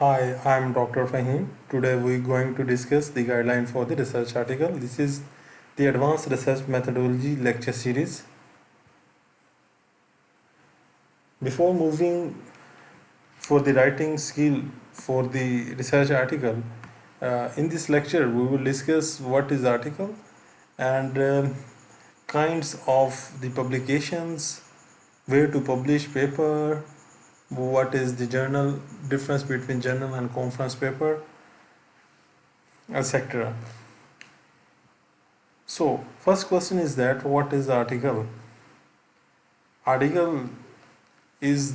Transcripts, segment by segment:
Hi, I'm Dr. Fahim. Today we're going to discuss the guideline for the research article. This is the Advanced Research Methodology lecture series. Before moving for the writing skill for the research article, in this lecture we will discuss what is article and kinds of the publications, where to publish paper, what is the journal, difference between journal and conference paper, etc. So, first question is that what is article? Article is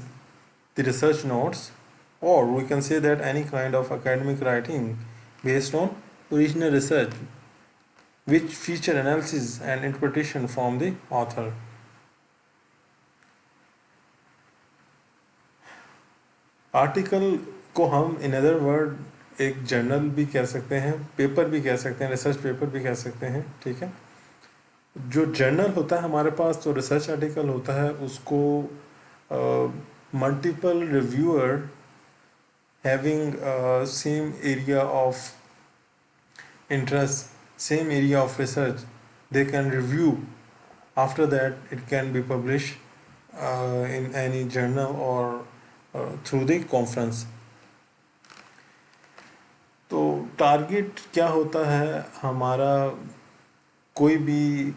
the research notes, or we can say that any kind of academic writing based on original research which feature analysis and interpretation from the author. Article को हम in other word एक journal भी कह सकते हैं, paper भी कह सकते हैं, रिसर्च पेपर भी कह सकते हैं, ठीक है। जो जर्नल होता है हमारे पास, जो रिसर्च आर्टिकल होता है, उसको multiple reviewer having same area of interest, same area of research, they can review. After that it can be published in any journal or through the conference. तो टारगेट क्या होता है हमारा, कोई भी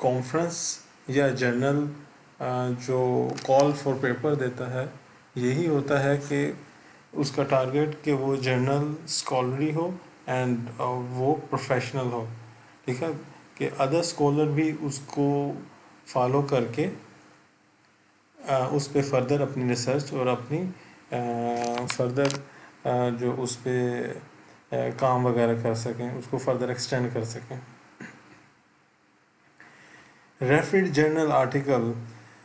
कॉन्फ्रेंस या जर्नल जो कॉल फॉर पेपर देता है, यही होता है कि उसका टारगेट कि वो जर्नल स्कॉलरी हो एंड वो प्रोफेशनल हो, ठीक है, कि अदर स्कॉलर भी उसको फॉलो करके उस पर फर्दर अपनी रिसर्च और अपनी फर्दर जो उस पर काम वगैरह कर सकें, उसको फर्दर एक्सटेंड कर सकें. Referred journal article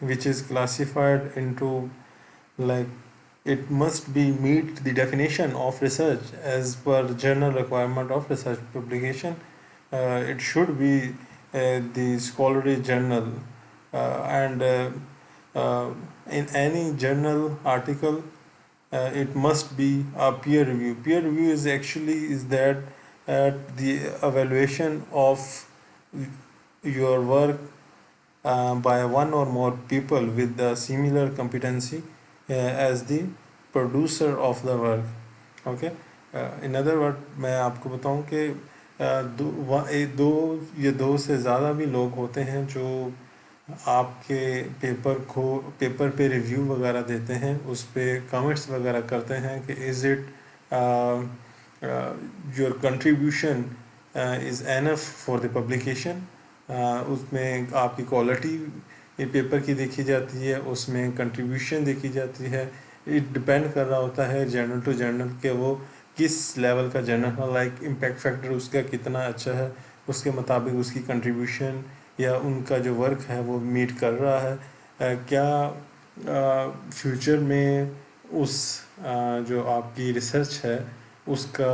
which is classified into, like, it must be meet the definition of research as per journal requirement of research publication. It should be the scholarly journal, and in any journal article it must be a peer review. Peer review is actually is that the evaluation of your work by one or more people with the similar competency as the producer of the work. Okay. In other words, मैं आपको बताऊं कि दो से ज़्यादा भी लोग होते हैं जो आपके पेपर पे रिव्यू वगैरह देते हैं, उस पर कमेंट्स वगैरह करते हैं कि is it your contribution is enough for the publication. उसमें आपकी क्वालिटी पेपर की देखी जाती है, उसमें कंट्रीब्यूशन देखी जाती है. इट डिपेंड कर रहा होता है जर्नल टू जर्नल के वो किस लेवल का जर्नल है, लाइक इम्पैक्ट फैक्टर उसका कितना अच्छा है, उसके मुताबिक उसकी कंट्रीब्यूशन या उनका जो वर्क है वो मीट कर रहा है. क्या फ्यूचर में उस जो आपकी रिसर्च है उसका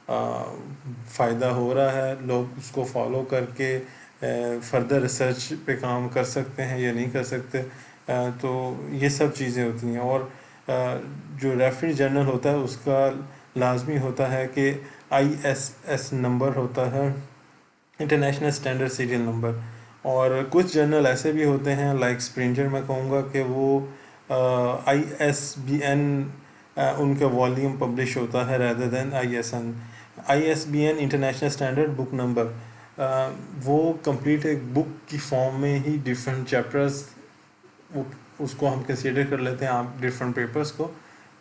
फ़ायदा हो रहा है, लोग उसको फॉलो करके फर्दर रिसर्च पे काम कर सकते हैं या नहीं कर सकते. तो ये सब चीज़ें होती हैं. और जो रेफरी जर्नल होता है उसका लाजमी होता है कि ISS नंबर होता है, इंटरनेशनल स्टैंडर्ड सीरियल नंबर. और कुछ जर्नल ऐसे भी होते हैं, लाइक स्प्रिंगर, मैं कहूँगा कि वो ISBN उनका वॉल्यूम पब्लिश होता है rather than ISN. ISBN international standard book number, वो कंप्लीट एक बुक की फॉर्म में ही डिफरेंट चैप्टर्स उसको हम कंसीडर कर लेते हैं आप डिफरेंट पेपर्स को,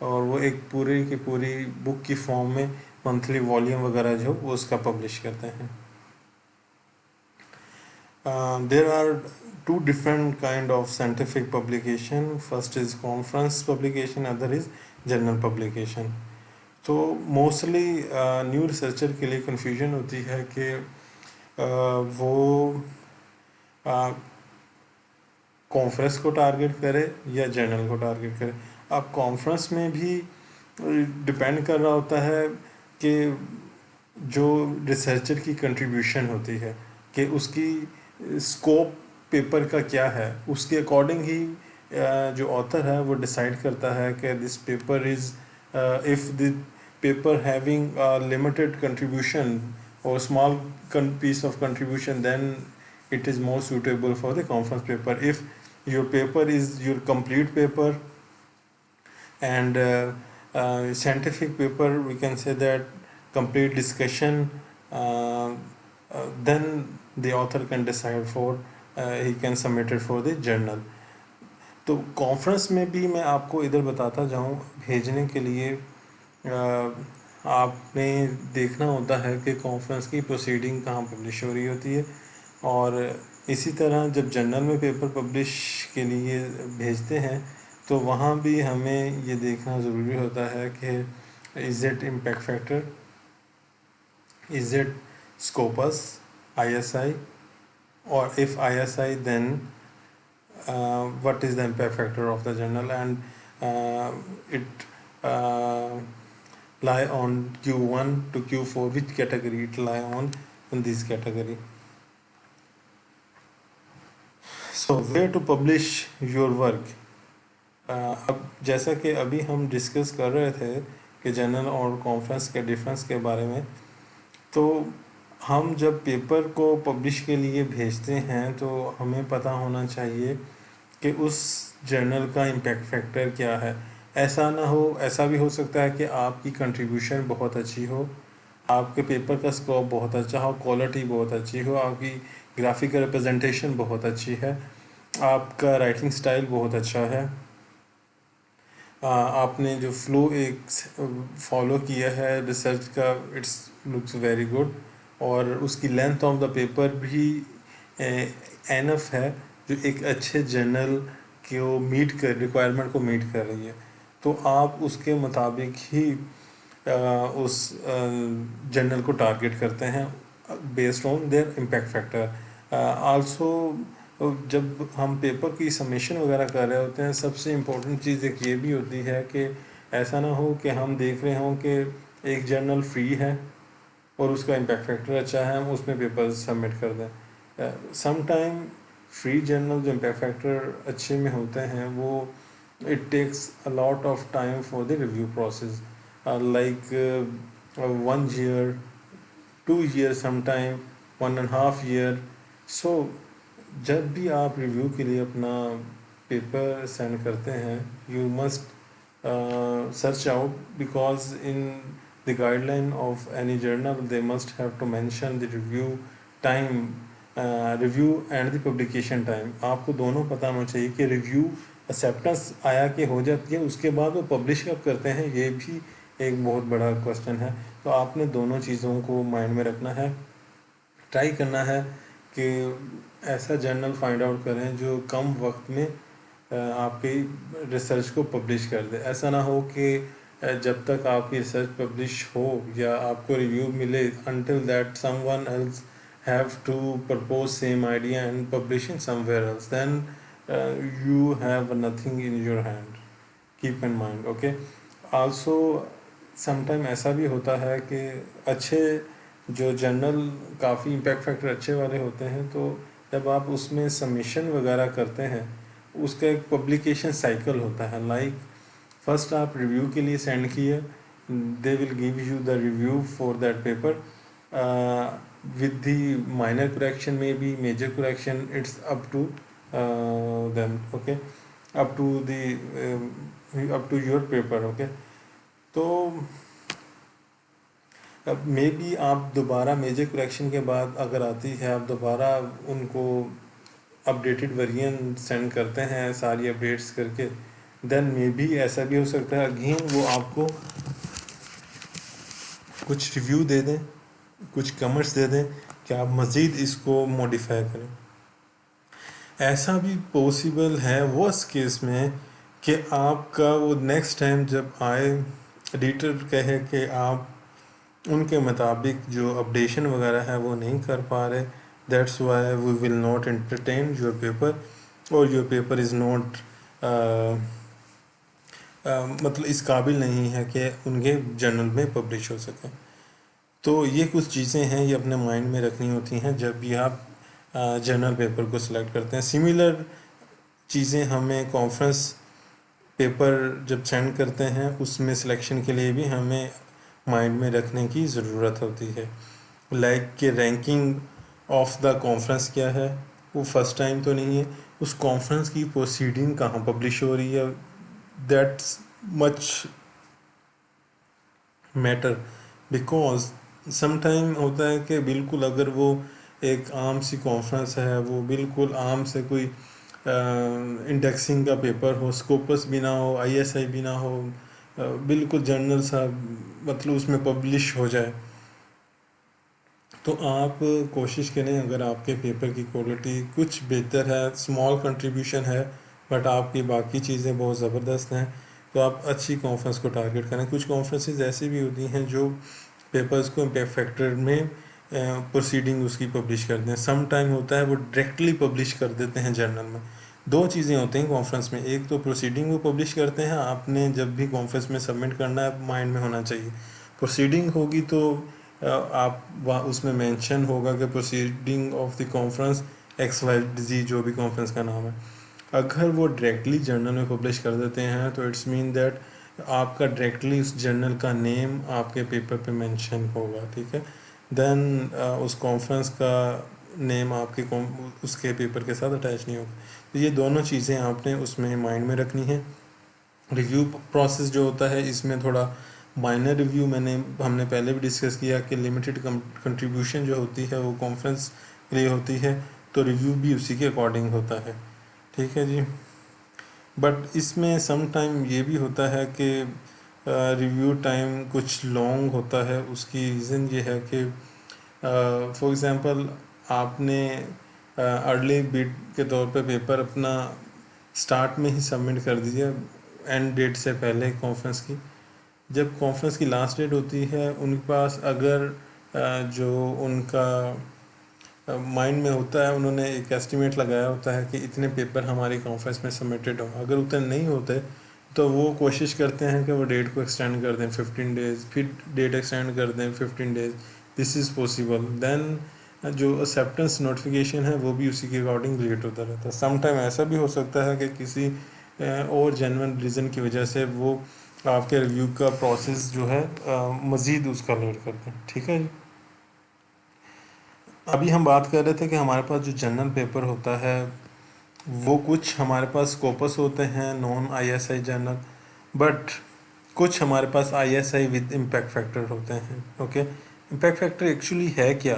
और वो एक पूरी की पूरी बुक की फॉर्म में मंथली वॉल्यूम वगैरह जो वो उसका पब्लिश करते हैं. There are two different kind of scientific publication. First is conference publication, other is journal publication. तो मोस्टली न्यू रिसर्चर के लिए कन्फ्यूजन होती है कि वो कॉन्फ्रेंस को टारगेट करे या जर्नल को टारगेट करे. अब कॉन्फ्रेंस में भी डिपेंड कर रहा होता है कि जो रिसर्चर की कंट्रीब्यूशन होती है कि उसकी स्कोप पेपर का क्या है, उसके अकॉर्डिंग ही जो ऑथर है वो डिसाइड करता है कि this paper is if the paper having limited contribution or small piece of contribution, then it is more suitable for the conference paper. If your paper is your complete paper and scientific paper, we can say that complete discussion, then the author can decide for he can submit it for the journal. तो conference में भी मैं आपको इधर बताता जाऊँ, भेजने के लिए आपने देखना होता है कि कॉन्फ्रेंस की प्रोसीडिंग कहाँ पब्लिश हो रही होती है, और इसी तरह जब जर्नल में पेपर पब्लिश के लिए भेजते हैं तो वहाँ भी हमें ये देखना ज़रूरी होता है कि is it impact factor, is it Scopus, ISI, or if ISI, then what is the impact factor of the journal, and it lie on Q1 to Q4, which category it lie on in this category. So where to publish your work? अब जैसा कि अभी हम discuss कर रहे थे कि journal और कॉन्फ्रेंस के डिफरेंस के बारे में, तो हम जब पेपर को पब्लिश के लिए भेजते हैं तो हमें पता होना चाहिए कि उस जर्नल का इम्पैक्ट फैक्टर क्या है। ऐसा ना हो, ऐसा भी हो सकता है कि आपकी कंट्रीब्यूशन बहुत अच्छी हो, आपके पेपर का स्कोप बहुत अच्छा हो, क्वालिटी बहुत अच्छी हो, आपकी ग्राफिकल रिप्रेजेंटेशन बहुत अच्छी है, आपका राइटिंग स्टाइल बहुत अच्छा है, आपने जो फ्लो एक फॉलो किया है रिसर्च का, इट्स लुक्स वेरी गुड, और उसकी लेंथ ऑफ द पेपर भी एनफ है जो एक अच्छे जर्नल को मीट कर, रिक्वायरमेंट को मीट कर रही है, तो आप उसके मुताबिक ही उस जर्नल को टारगेट करते हैं based on their impact factor. Also जब हम पेपर की सबमिशन वगैरह कर रहे होते हैं, सबसे इम्पोर्टेंट चीज़ एक ये भी होती है कि ऐसा ना हो कि हम देख रहे हों कि एक जर्नल फ्री है और उसका इम्पैक्ट फैक्टर अच्छा है, हम उसमें पेपर सबमिट कर दें। सम टाइम फ्री जर्नल जो इम्पैक्ट फैक्टर अच्छे में होते हैं वो it takes a lot of time for the review process, like 1 year, 2 years, sometime 1.5 year. So जब भी आप रिव्यू के लिए अपना पेपर सेंड करते हैं, you must search out, because in the guideline of any journal they must have to mention the review time, review and the publication time. आपको दोनों पता होना चाहिए कि रिव्यू एक्सेप्टेंस आया कि हो जाती है, उसके बाद वो पब्लिश कब करते हैं, ये भी एक बहुत बड़ा क्वेश्चन है। तो आपने दोनों चीज़ों को माइंड में रखना है, ट्राई करना है कि ऐसा जर्नल फाइंड आउट करें जो कम वक्त में आपकी रिसर्च को पब्लिश कर दे। ऐसा ना हो कि जब तक आपकी रिसर्च पब्लिश हो या आपको रिव्यू मिले, until that someone else have to propose same idea and publishing somewhere else, then you have nothing in your hand. Keep in mind, okay? Also sometime ऐसा भी होता है कि अच्छे जो जर्नल काफ़ी इम्पैक्ट फैक्टर अच्छे वाले होते हैं, तो जब आप उसमें सबमिशन वगैरह करते हैं, उसका एक पब्लिकेशन साइकिल होता है। लाइक फर्स्ट आप रिव्यू के लिए सेंड किए, they will give you the review for that paper with the minor correction, maybe major correction, it's up to them, okay, up to the up to your paper, okay. तो अब may be आप दोबारा major correction के बाद अगर आती है, आप दोबारा उनको अपडेटेड वर्जन सेंड करते हैं सारी अपडेट्स करके, देन मे बी ऐसा भी हो सकता है अगेन वो आपको कुछ रिव्यू दे दें, कुछ कमेंट्स दे दें कि आप मज़ीद इसको मॉडिफाई करें। ऐसा भी पॉसिबल है वर्स्ट केस में कि आपका वो नेक्स्ट टाइम जब आए, एडिटर कहे कि आप उनके मुताबिक जो अपडेशन वगैरह है वो नहीं कर पा रहे, that's why we will not entertain your paper, और योर पेपर इज़ नॉट मतलब इस काबिल नहीं है कि उनके जर्नल में पब्लिश हो सके। तो ये कुछ चीज़ें हैं, ये अपने माइंड में रखनी होती हैं जब भी आप जर्नल पेपर को सिलेक्ट करते हैं। सिमिलर चीज़ें हमें कॉन्फ्रेंस पेपर जब सेंड करते हैं उसमें सिलेक्शन के लिए भी हमें माइंड में रखने की ज़रूरत होती है। लाइक कि रैंकिंग ऑफ द कॉन्फ्रेंस क्या है, वो फर्स्ट टाइम तो नहीं है, उस कॉन्फ्रेंस की प्रोसीडिंग कहाँ पब्लिश हो रही है, that's much matter. Because sometime होता है कि बिल्कुल अगर वो एक आम सी कॉन्फ्रेंस है, वो बिल्कुल आम से कोई इंडेक्सिंग का पेपर हो, स्कोपस भी ना हो, आईएसआई भी ना हो, बिल्कुल जर्नल सा, मतलब उसमें पब्लिश हो जाए, तो आप कोशिश करें, अगर आपके पेपर की क्वालिटी कुछ बेहतर है, स्मॉल कंट्रीब्यूशन है, बट आपकी बाकी चीज़ें बहुत ज़बरदस्त हैं, तो आप अच्छी कॉन्फ्रेंस को टारगेट करें। कुछ कॉन्फ्रेंसेस ऐसी भी होती हैं जो पेपर्स को इम्पैक्ट फैक्टर में प्रोसीडिंग उसकी पब्लिश करते हैं। सम टाइम होता है वो डायरेक्टली पब्लिश कर देते हैं जर्नल में। दो चीज़ें होती हैं कॉन्फ्रेंस में, एक तो प्रोसीडिंग वो पब्लिश करते हैं, आपने जब भी कॉन्फ्रेंस में सबमिट करना है माइंड में होना चाहिए प्रोसीडिंग होगी तो आप वहाँ उसमें मेंशन होगा कि proceeding of the conference X Y Z, जो भी कॉन्फ्रेंस का नाम है। अगर वो डायरेक्टली जर्नल में पब्लिश कर देते हैं तो इट्स मीन दैट आपका डायरेक्टली उस जर्नल का नेम आपके पेपर पे मेंशन होगा, ठीक है। देन उस कॉन्फ्रेंस का नेम आपके उसके पेपर के साथ अटैच नहीं होगा। तो ये दोनों चीज़ें आपने उसमें माइंड में रखनी है। रिव्यू प्रोसेस जो होता है इसमें थोड़ा माइनर रिव्यू हमने पहले भी डिस्कस किया कि लिमिटेड कंट्रीब्यूशन जो होती है वो कॉन्फ्रेंस के लिए होती है, तो रिव्यू भी उसी के अकॉर्डिंग होता है, ठीक है जी। बट इसमें सम टाइम ये भी होता है कि रिव्यू टाइम कुछ लॉन्ग होता है। उसकी रीज़न ये है कि फॉर एग्ज़ाम्पल आपने अर्ली बिड के तौर पे पेपर अपना स्टार्ट में ही सबमिट कर दिया एंड डेट से पहले कॉन्फ्रेंस की। जब कॉन्फ्रेंस की लास्ट डेट होती है उनके पास अगर जो उनका माइंड में होता है, उन्होंने एक एस्टिमेट लगाया होता है कि इतने पेपर हमारी कॉन्फ्रेंस में सबमिटेड हो, अगर उतने नहीं होते तो वो कोशिश करते हैं कि वो डेट को एक्सटेंड कर दें 15 डेज़, फिर डेट एक्सटेंड कर दें 15 days, this is possible. Then जो एक्सेप्टेंस नोटिफिकेशन है वो भी उसी के अकॉर्डिंग लेट होता रहता है। सम टाइम ऐसा भी हो सकता है कि किसी और जेन्युइन रीज़न की वजह से वो आपके रिव्यू का प्रोसेस जो है मज़ीद उसका लेट करते हैं, ठीक है जी। अभी हम बात कर रहे थे कि हमारे पास जो जनरल पेपर होता है वो कुछ हमारे पास स्कोपस होते हैं नॉन आईएसआई जनरल, बट कुछ हमारे पास आईएसआई विद इम्पैक्ट फैक्टर होते हैं, ओके। इम्पैक्ट फैक्टर एक्चुअली है क्या?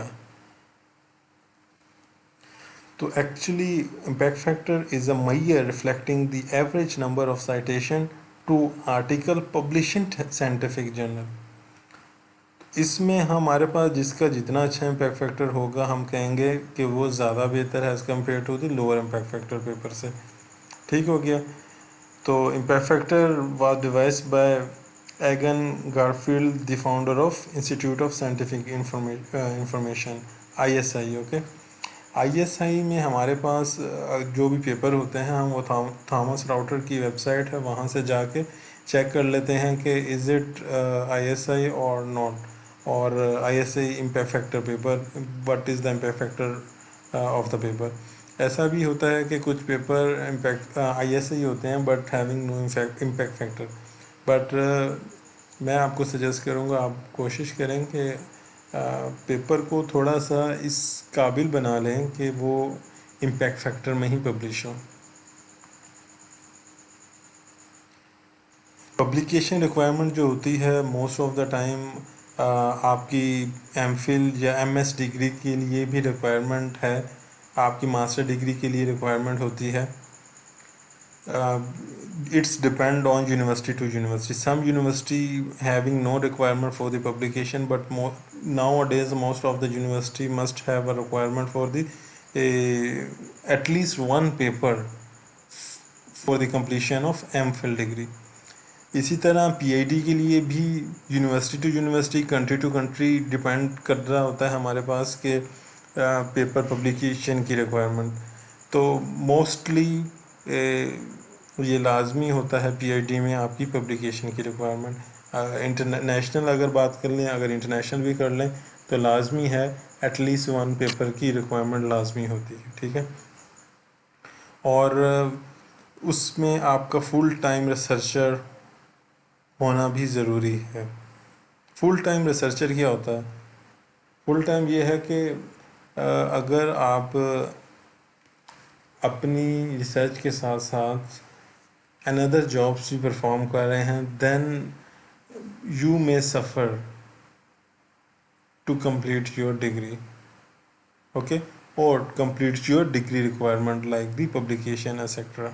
तो actually impact factor is a measure reflecting the average number of citation to article publish in scientific journal. इसमें हमारे पास जिसका जितना अच्छा इम्पैक्ट फैक्टर होगा हम कहेंगे कि वो ज़्यादा बेहतर है as compare to the lower impact factor paper से, ठीक हो गया। तो impact factor was devised by Eugene Garfield, the founder of institute of scientific information, ISI, okay. ISI में हमारे पास जो भी पेपर होते हैं हम वो थॉमस राउटर की वेबसाइट है वहाँ से जाके चेक कर लेते हैं कि इज़ इट आईएसआई और नॉट, और ISI impact factor paper, what is the impact factor of the paper. ऐसा भी होता है कि कुछ पेपर इम्पैक्ट आईएसआई होते हैं but having no impact factor, but मैं आपको सजेस्ट करूँगा आप कोशिश करें कि पेपर को थोड़ा सा इस काबिल बना लें कि वो इम्पैक्ट फैक्टर में ही पब्लिश हो। पब्लिकेशन रिक्वायरमेंट जो होती है मोस्ट ऑफ द टाइम आपकी एमफिल या एमएस डिग्री के लिए भी रिक्वायरमेंट है, आपकी मास्टर डिग्री के लिए रिक्वायरमेंट होती है। It's depend on university to university. Some university having no requirement for the publication, but nowadays most of the university must have a requirement for the at least one paper for the completion of MPhil degree. इसी तरह PhD के लिए भी university to university, country to country depend कर रहा होता है हमारे पास के पेपर पब्लिकेशन की रिक्वायरमेंट। तो मोस्टली ये लाजमी होता है पीएचडी में आपकी पब्लिकेशन की रिक्वायरमेंट। इंटरनेशनल अगर बात कर लें, अगर इंटरनेशनल भी कर लें तो लाजमी है एटलीस्ट वन पेपर की रिक्वायरमेंट लाजमी होती है, ठीक है। और उसमें आपका फुल टाइम रिसर्चर होना भी ज़रूरी है। फुल टाइम रिसर्चर क्या होता है? फुल टाइम ये है कि अगर आप अपनी रिसर्च के साथ साथ अनदर जॉब्स भी परफॉर्म कर रहे हैं, then you may suffer to complete your degree, okay, और complete your degree requirement like the publication etcetera.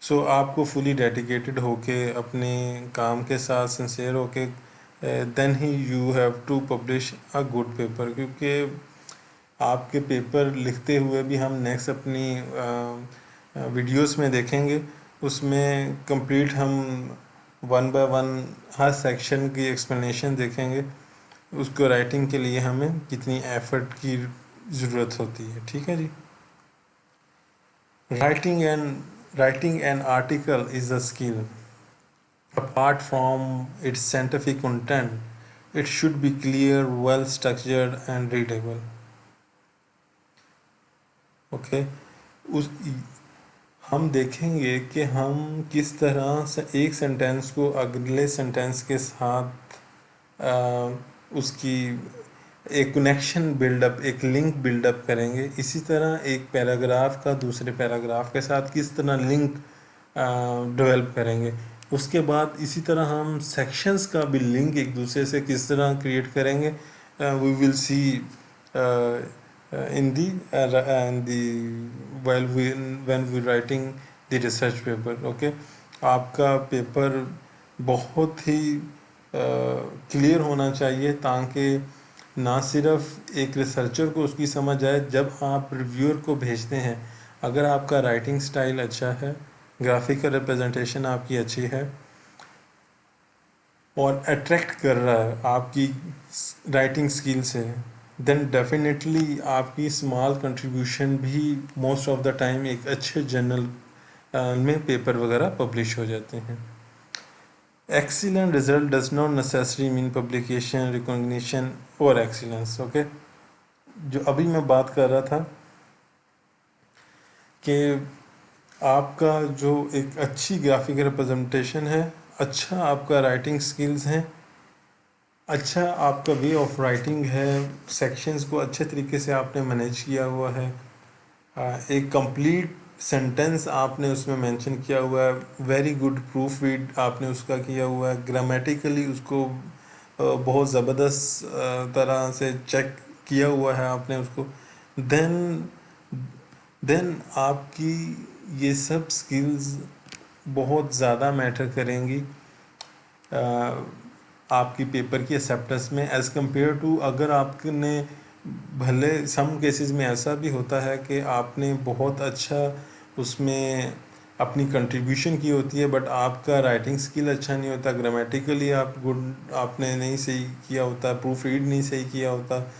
So आपको फुली डेडिकेटेड होके अपने काम के साथ सिंसियर होके देन ही you have to publish a good paper, क्योंकि आपके पेपर लिखते हुए भी हम नेक्स्ट अपनी वीडियोस में देखेंगे, उसमें कंप्लीट हम one by one her section की एक्सप्लेनेशन देखेंगे, उसको राइटिंग के लिए हमें कितनी एफर्ट की ज़रूरत होती है। ठीक है जी। Writing an article is a skill. Apart from its scientific content, it should be clear, well structured and readable. Okay? उस हम देखेंगे कि हम किस तरह से एक सेंटेंस को अगले सेंटेंस के साथ उसकी एक कनेक्शन बिल्डअप, एक लिंक बिल्डअप करेंगे। इसी तरह एक पैराग्राफ का दूसरे पैराग्राफ के साथ किस तरह लिंक डेवलप करेंगे। उसके बाद इसी तरह हम सेक्शंस का भी लिंक एक दूसरे से किस तरह क्रिएट करेंगे। We will see in the while when we writing the research paper, okay? आपका पेपर बहुत ही क्लियर होना चाहिए ताकि ना सिर्फ एक रिसर्चर को उसकी समझ आए, जब आप रिव्यूअर को भेजते हैं, अगर आपका राइटिंग स्टाइल अच्छा है, ग्राफिकल रिप्रेजेंटेशन आपकी अच्छी है और अट्रैक्ट कर रहा है आपकी राइटिंग स्किल से, देन डेफिनेटली आपकी स्मॉल कंट्रीब्यूशन भी मोस्ट ऑफ द टाइम एक अच्छे जर्नल में पेपर वगैरह पब्लिश हो जाते हैं। Excellent result does not necessary mean publication recognition और एक्सीलेंस, ओके। जो अभी मैं बात कर रहा था कि आपका जो एक अच्छी ग्राफिक रिप्रेजेंटेशन है, अच्छा आपका राइटिंग स्किल्स हैं, अच्छा आपका वे ऑफ राइटिंग है, सेक्शंस को अच्छे तरीके से आपने मैनेज किया हुआ है, एक कंप्लीट सेंटेंस आपने उसमें मेंशन किया हुआ है, वेरी गुड प्रूफ रीड आपने उसका किया हुआ है, ग्रामेटिकली उसको बहुत ज़बरदस्त तरह से चेक किया हुआ है आपने उसको, देन आपकी ये सब स्किल्स बहुत ज़्यादा मैटर करेंगी आपकी पेपर की एक्सेप्टेंस में, एज़ कम्पेयर टू अगर आपने भले सम केसेस में ऐसा भी होता है कि आपने बहुत अच्छा उसमें अपनी कंट्रीब्यूशन की होती है, बट आपका राइटिंग स्किल अच्छा नहीं होता, ग्रामेटिकली आप गुड आपने नहीं सही किया होता, प्रूफ रीड नहीं सही किया होता,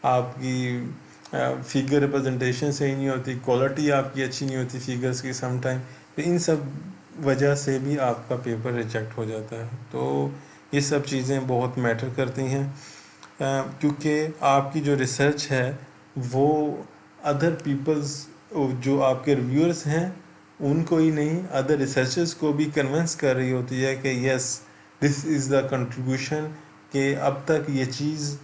आपकी फिगर रिप्रेजेंटेशन सही नहीं होती, क्वालिटी आपकी अच्छी नहीं होती फिगर्स की सम टाइम, तो इन सब वजह से भी आपका पेपर रिजेक्ट हो जाता है। तो ये सब चीज़ें बहुत मैटर करती हैं क्योंकि आपकी जो रिसर्च है वो अदर पीपल्स, जो आपके रिव्यूअर्स हैं उनको ही नहीं, अदर रिसर्चर्स को भी कन्विंस कर रही होती है कि yes this is the contribution, कि अब तक ये चीज़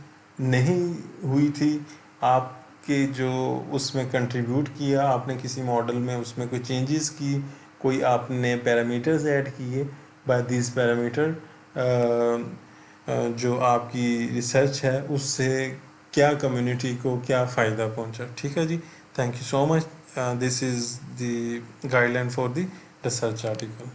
नहीं हुई थी, आपके जो उसमें कंट्रीब्यूट किया, आपने किसी मॉडल में उसमें कोई चेंजेस की, कोई आपने पैरामीटर्स ऐड किए, बाय दिस पैरामीटर जो आपकी रिसर्च है उससे क्या कम्युनिटी को क्या फ़ायदा पहुंचा। ठीक है जी, thank you so much. This is the guideline for the research article.